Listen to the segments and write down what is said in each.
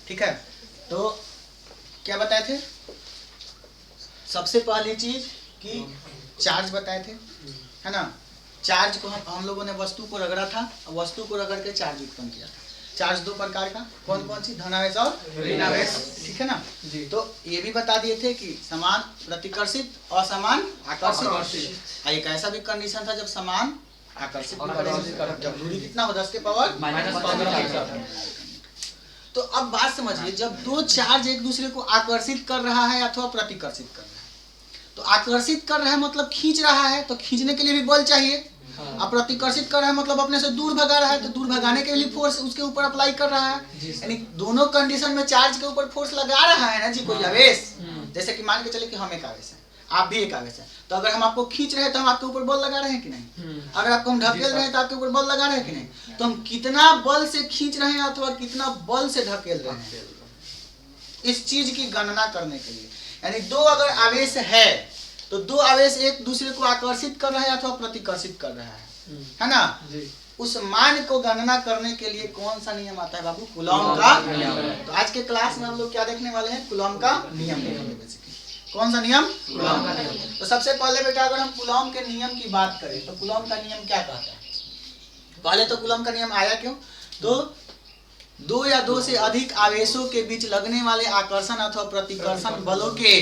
ठीक है, तो क्या बताए थे? सबसे पहली चीज कि चार्ज बताए थे, है ना। चार्ज को हम लोगों ने वस्तु को रगड़ा था, वस्तु को रगड़ के चार्ज उत्पन्न किया था। चार्ज दो प्रकार का, कौन कौन सी? धनावेश और ऋणावेश, ठीक है ना जी। तो ये भी बता दिए थे कि समान प्रतिकर्षित, असमान आकर्षित। एक ऐसा भी कंडीशन था जब समान आकर्षित भी करेंगे, जब दूरी कितना हो 10 के पावर -15। तो अब बात समझिए, जब दो चार्ज एक दूसरे को आकर्षित कर रहा है अथवा प्रतिकर्षित कर रहा है, तो आकर्षित कर रहा है मतलब खींच रहा है, तो खींचने के लिए भी बल चाहिए। अब प्रतिकर्षित कर रहा है मतलब अपने से दूर भगा रहा है, तो दूर भगाने के लिए फोर्स उसके ऊपर अप्लाई कर रहा है। यानी दोनों कंडीशन में चार्ज के ऊपर फोर्स लगा रहा है ना जी, कोई आवेश। जैसे कि मान के चले कि हम एक आवेश है, आप भी एक आवेश है, तो अगर हम आपको खींच रहे हैं तो हम आपके ऊपर बल लगा रहे हैं कि नहीं? अगर आपको हम ढकेल रहे हैं तो आपके ऊपर बल लगा रहे हैं कि नहीं? तो हम कितना बल से खींच रहे हैं अथवा कितना बल से ढकेल रहे हैं, इस चीज की गणना करने के लिए। यानी दो अगर आवेश है तो दो आवेश एक दूसरे को आकर्षित कर रहा है अथवा प्रतिकर्षित कर रहा है ना जी। उस मान को गणना करने के लिए कौन सा नियम आता है बाबू? कूलॉम का नियम। तो आज के क्लास में हम लोग क्या देखने वाले हैं? कूलॉम का नियम देखेंगे। बेसिकली कौन सा नियम? कूलॉम का नियम। तो सबसे पहले बेटा अगर हम कूलॉम के नियम की बात करें तो कूलॉम का नियम क्या कहता है? पहले तो कूलॉम का नियम आया क्यों? तो दो या दो से अधिक आवेशों के बीच लगने वाले आकर्षण अथवा प्रतिकर्षण बलों के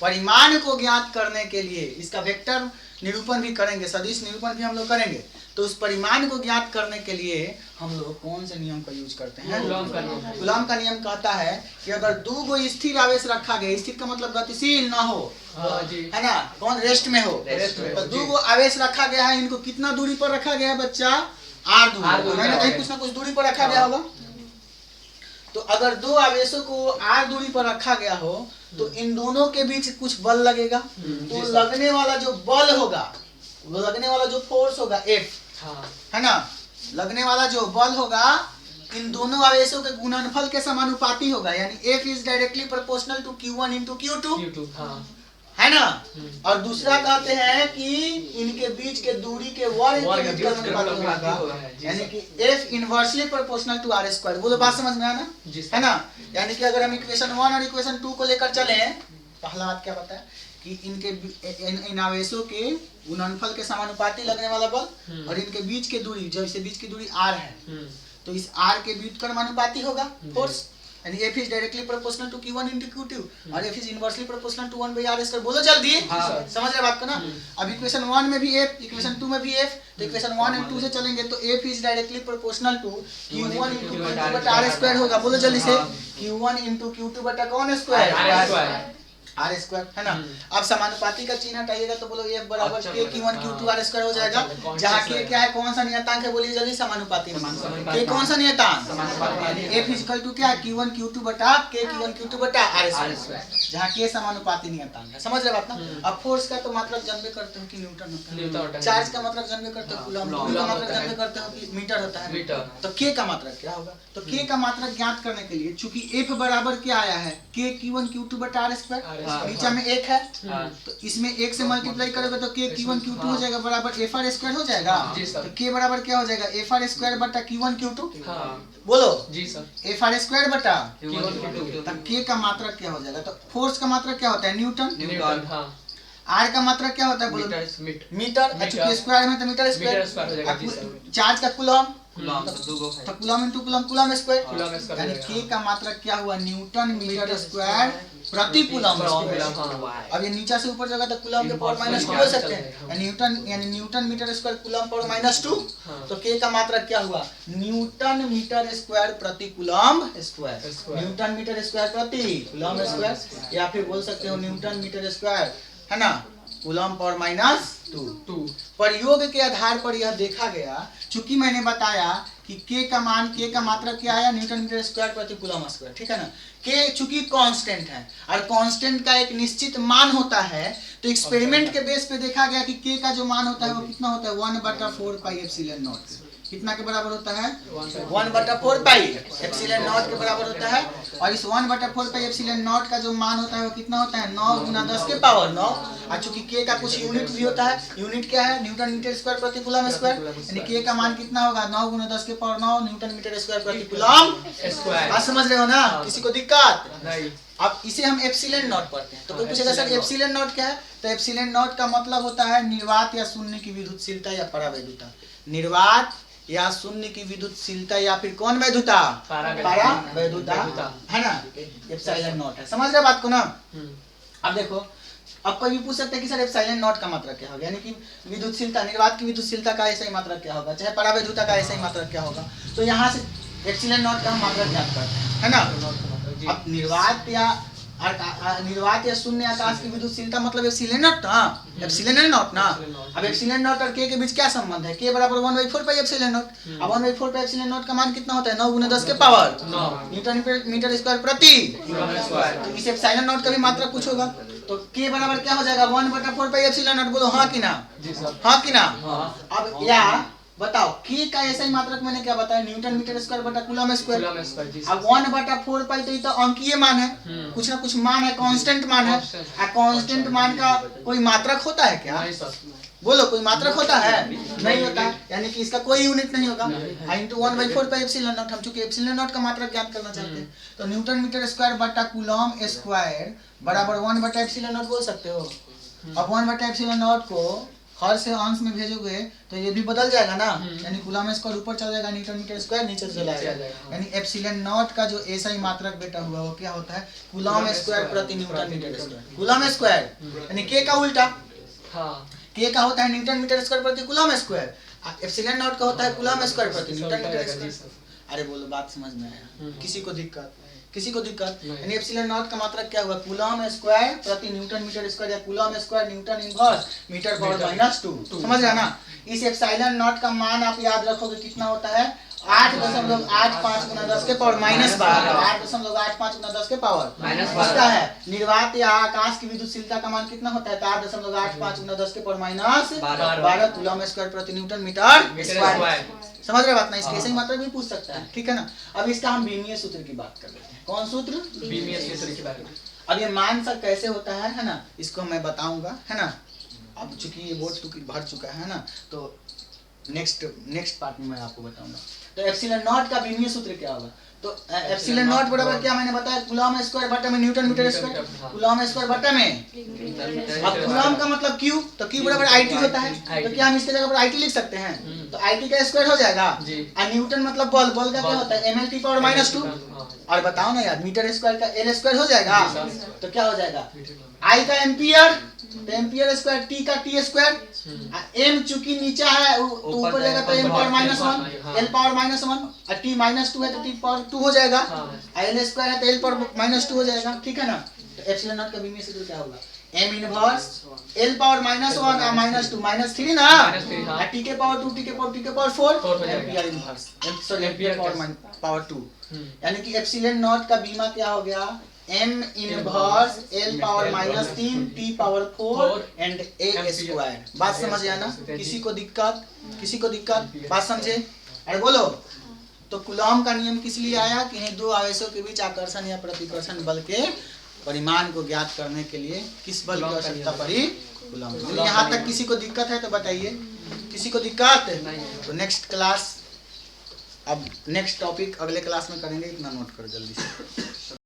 परिमाण को ज्ञात करने के लिए, इसका वेक्टर निरूपण भी करेंगे, सदिश निरूपण भी हम लोग करेंगे, तो उस परिमाण को ज्ञात करने के लिए हम लोग कौन से नियम का यूज करते हैं? कूलॉम का नियम कहता है कि अगर दो गो स्थिर आवेश रखा गया, स्थिर का मतलब गतिशील ना हो, है ना, कौन रेस्ट में हो, तो दो गो आवेश रखा गया है, इनको कितना दूरी पर रखा गया है बच्चा? r दूरी, कहीं कुछ ना कुछ दूरी पर रखा गया होगा। तो अगर दो आवेशों को r दूरी पर रखा गया हो तो इन दोनों के बीच कुछ बल लगेगा, तो लगने वाला जो बल होगा, वो लगने वाला जो फोर्स होगा F, है ना, लगने वाला जो बल होगा इन दोनों आवेशों के गुणनफल के समानुपाती होगा। यानी F is directly proportional to Q1 into Q2, है ना। और दूसरा कहते हैं कि इनके बीच के दूरी के वर्ग के बीच का अनुपात होगा, यानी कि F inversely proportional to R square. बोलो बात समझ में आना, है ना। यानी कि अगर हम इक्वेशन 1 और इक्वेशन 2 को लेकर चले, पहला बात क्या बताया कि इनके इन आवेशों के गुणनफल के समानुपाती लगने वाला बल और इनके बीच के दूरी, जैसे बीच की दूरी R है, तो इस R के बीच का अनुपाती होगा फोर्स, यानी F is directly proportional to Q1 into Q2 और F is inversely proportional to 1 by R square. बोलो जल्दी, समझ रहे बात को ना। अब इक्वेशन 1 में भी F, इक्वेशन 2 में भी F, तो इक्वेशन 1 और 2 से चलेंगे तो F is directly proportional to Q1 into Q2 बटा R स्क्वायर होगा। बोलो जल्दी से, Q1 into Q2 बटा कौन स्क्वायर? R स्क्वायर, है ना। अब समानुपाती का चिन्ह हटाइएगा तो बोलो F बराबर K Q1 Q2 R square हो जाएगा। जहाँ K क्या है, कौन सा नियतांक है? बोलिए जल्दी, समानुपाती। K कौन सा नियतांक? F इक्वल टू क्या? Q1 Q2 बटा K Q1 Q2 बटा R स्क्वायर, जहाँ K समानुपाती नियतांक है। समझ रहे बात ना। अब फोर्स का तो मात्रक जानबे करते हो कि न्यूटन होता है, चार्ज का मात्रक जानबे करते हो कूलॉम, का मात्रक जानबे करते हो कि मीटर होता है, तो K का मात्रक क्या होगा? तो K का मात्रक ज्ञात करने के लिए चूंकि F बराबर क्या आया है? K Q1 Q2 बटा R स्क्वायर, नीचे में 1 है, तो इसमें 1 से मल्टीप्लाई करोगे तो K Q1 Q2 हो जाएगा बराबर FR स्क्वायर हो जाएगा। तो K बराबर क्या हो जाएगा? FR स्क्वायर बटा Q1 Q2। बोलो जी सर, FR स्क्वायर बटा Q1 Q2। तो K का मात्रक क्या हो जाएगा? तो फोर्स का मात्रक क्या होता है? न्यूटन। R का मात्रक क्या होता है? बोलो मीटर। अच्छा, स्क्वायर में तो मीटर स्क्वायर हो जाएगा। चार्ज का कूलॉम, तो Coulomb into Coulomb, Coulomb square, यानी K का मात्रक क्या हुआ? न्यूटन मीटर स्क्वायर प्रति कूलॉम। अब ये नीचे से ऊपर जाएगा तो कूलॉम के पावर -2 बोल सकते हैं, न्यूटन, यानी newton metre square coulomb power -2। तो K का मात्रक क्या हुआ? न्यूटन मीटर स्क्वायर प्रति coulomb square, newton metre square प्रति कूलॉम स्क्वायर, या फिर बोल सकते हो न्यूटन मीटर स्क्वायर, है ना, कूलॉम पावर -2। प्रयोग के आधार पर यह देखा गया, चूंकि मैंने बताया कि K का मान, K का मात्रक क्या आया? न्यूटन मीटर स्क्वायर प्रति कूलॉम स्क्वायर, ठीक है ना। K चूंकि कांस्टेंट है और कांस्टेंट का एक निश्चित मान होता है, तो एक्सपेरिमेंट के बेस पे देखा गया कि K का जो मान होता है वो कितना होता है? 1/4 पाई एप्सिलॉन नॉट। कितना के बराबर होता है 1/4 पाई एप्सिलॉन नॉट के बराबर होता है। और इस 1/4 पाई एप्सिलॉन नॉट का जो मान होता है वो कितना होता है 9 × 10 के पावर 9। और चूंकि के का कुछ यूनिट भी होता है, यूनिट क्या है न्यूटन मीटर स्क्वायर प्रति कूलम स्क्वायर, यानी के का मान कितना होगा 9 × 10 के पावर 9 न्यूटन मीटर स्क्वायर प्रति कूलम स्क्वायर। आप समझ रहे हो ना, किसी को दिक्कत नहीं। अब इसे हम एप्सिलॉन नॉट पढ़ते हैं। तो कोई पूछेगा सर एप्सिलॉन नॉट क्या है, तो एप्सिलॉन नॉट का मतलब होता है निर्वात या शून्य की विद्युतशीलता या परावैद्युता। निर्वात या शून्य की विद्युतशीलता या फिर कौन वैद्युता, परावैद्युता है ना, एप्सिलॉन नॉट है। समझ रहे बात को ना। अब देखो, अब कोई भी पूछ सकता है कि सर एप्सिलॉन नॉट का मात्रक क्या होगा, यानी कि विद्युतशीलता, निर्वात की विद्युतशीलता का ऐसा ही मात्रक क्या होगा, चाहे परावैद्युता का ऐसा ही मात्रक क्या होगा। तो यहाँ से एप्सिलॉन नॉट का हम मात्रक ज्ञात करते हैं, है ना। अब निर्वात या शून्य आकाश की विद्युतशीलता मतलब एप्सिलॉन नॉट ना, एप्सिलॉन नॉट ना। अब एप्सिलॉन नॉट और के बीच क्या संबंध है, के बराबर 1/4 पाई एप्सिलॉन नॉट। अब 1/4 पाई एप्सिलॉन नॉट का मान कितना होता है 9 × 10 के पावर न्यूटन मीटर स्क्वायर प्रति। तो इस एप्सिलॉन नॉट का भी मात्रक कुछ होगा, तो के बराबर क्या हो जाएगा 1/4 पाई एप्सिलॉन नॉट। बोलो हाँ कि ना, हाँ कि ना। अब या बताओ के का ऐसा ही मात्रक मैंने क्या बताया न्यूटन मीटर स्क्वायर बटा कूलम स्क्वायर। अब 1/4 पाई तो ये तो अंकीय मान है, कुछ ना कुछ मान है, कांस्टेंट मान है। कांस्टेंट मान का कोई मात्रक होता है क्या, बोलो कोई मात्रक होता है, नहीं होता है, यानी कि इसका कोई यूनिट नहीं होगा। Into 1/4 pi epsilon not. हम चूंकि एप्सिलॉन नॉट का मात्रक ज्ञात करना चाहते हैं, तो न्यूटन मीटर स्क्वायर बटा कूलम स्क्वायर बराबर 1/एप्सिलॉन नॉट बोल सकते हो। अब 1/एप्सिलॉन नॉट को हर से अंश में भेजोगे तो ये भी बदल जाएगा ना, यानी कूलम स्क्वायर ऊपर चला जाएगा, न्यूटन मीटर स्क्वायर नीचे चला जाएगा। यानी एप्सिलॉन नॉट का जो ऐसा ही मात्रक बेटा हुआ वो क्या होता है कूलम स्क्वायर प्रति newton metre square. Coulomb square यानी के का उल्टा, के का होता है न्यूटन मीटर स्क्वायर प्रति कूलम स्क्वायर, एप्सिलॉन नॉट का होता है कूलम स्क्वायर प्रति न्यूटन मीटर स्क्वायर। अरे बोलो बात समझ में आया, किसी को दिक्कत, किसी को दिक्कत। यानी एप्सिलॉन नॉट का मात्रक क्या हुआ कूलम स्क्वायर प्रति न्यूटन मीटर स्क्वायर या coulomb square newton inverse metre power -2। समझ रहे ना। इस एप्सिलॉन नॉट का मान आप याद रखोगे कितना होता है 8.85 × 10 के पावर -12। 8.85 × 10 के पावर उसका है। निर्वात या आकाश की विद्युतशीलता का मान कितना होता है 8.85 × 10 के पावर -12 कूलम स्क्वायर प्रति न्यूटन मीटर स्क्वायर। समझ रहे बात ना, इसके सही मात्रक भी पूछ सकता है, ठीक है ना। अब इसका हम बीमीय सूत्र की बात कर लेते हैं। कौन सूत्र, बीमीय सूत्र की बात। अब ये मान सब कैसे होता है ना, इसको मैं बताऊंगा, है ना। अब चूंकि ये बोर्ड चूंकि भर चुका है ना, तो नेक्स्ट पार्ट में मैं आपको बताऊंगा। तो एप्सिलॉन नॉट का बीमीय सूत्र क्या होगा, तो एप्सिलॉन नॉट बराबर क्या मैंने बताया कूलम स्क्वायर बटा में newton metre square, coulomb square बटा में। अब कूलम का मतलब क्यू, तो क्यू बराबर आईटी होता है, तो क्या हम इसके जगह पर आईटी लिख सकते हैं, तो आईटी का स्क्वायर हो जाएगा। और न्यूटन मतलब बल, बल का क्या होता है ml की पावर -2। और बताओ ना यार मीटर स्क्वायर का l स्क्वायर हो जाएगा, तो क्या हो जाएगा I का एम्पियर, तो एम्पियर स्क्वायर, T का T स्क्वायर, m चूंकि नीचे है तो ऊपर जाएगा तो m पावर -1, l पावर -1, और T -2 है तो T पावर 2 हो जाएगा, l स्क्वायर है तो l पावर -2 हो जाएगा, ठीक है ना। तो एप्सिलॉन नॉट का बीमीय सूत्र क्या होगा m इनवर्स l पावर -1 और -2 -3 ना, और T के पावर 2 T के power 4 ampere inverse, sorry ampere power 2। यानी कि एप्सिलॉन नॉट का बीमा क्या हो गया m inverse l power -3 T power 4 and a square. बात समझ आया ना, किसी को दिक्कत, किसी को दिक्कत, बात समझे। अरे बोलो, तो कूलॉम का नियम किस लिए आया कि दो आवेशों के बीच आकर्षण या प्रतिकर्षण बल के परिमाण को ज्ञात करने के लिए किस बल की आवश्यकता पड़ी, कूलॉम। यहाँ तक किसी को दिक्कत है तो बताइए, किसी को दिक्कत। तो नेक्स्ट क्लास, अब नेक्स्ट टॉपिक अगले क्लास में करेंगे, इतना नोट करो जल्दी से।